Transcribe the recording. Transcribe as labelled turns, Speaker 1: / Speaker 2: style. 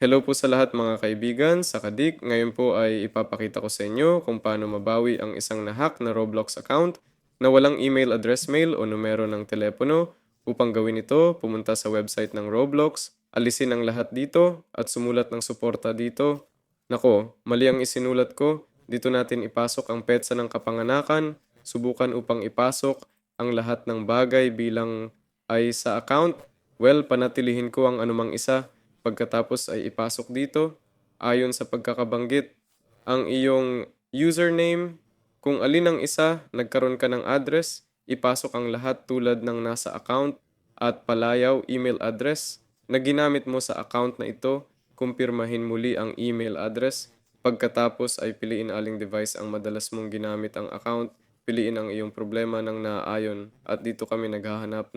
Speaker 1: Hello po sa lahat mga kaibigan, sa Kadik. Ngayon po ay ipapakita ko sa inyo kung paano mabawi ang isang nahack na Roblox account na walang email address mail o numero ng telepono. Upang gawin ito, pumunta sa website ng Roblox, alisin ang lahat dito at sumulat ng suporta dito. Nako, mali ang isinulat ko. Dito natin ipasok ang petsa ng kapanganakan. Subukan upang ipasok ang lahat ng bagay bilang ay sa account. Well, panatilihin ko ang anumang isa. Pagkatapos ay ipasok dito, ayon sa pagkakabanggit, ang iyong username, kung alin ang isa, nagkaroon ka ng address, ipasok ang lahat tulad ng nasa account at palayaw email address na ginamit mo sa account na ito, kumpirmahin muli ang email address. Pagkatapos ay piliin aling device ang madalas mong ginamit ang account, piliin ang iyong problema ng naayon at dito kami naghahanap.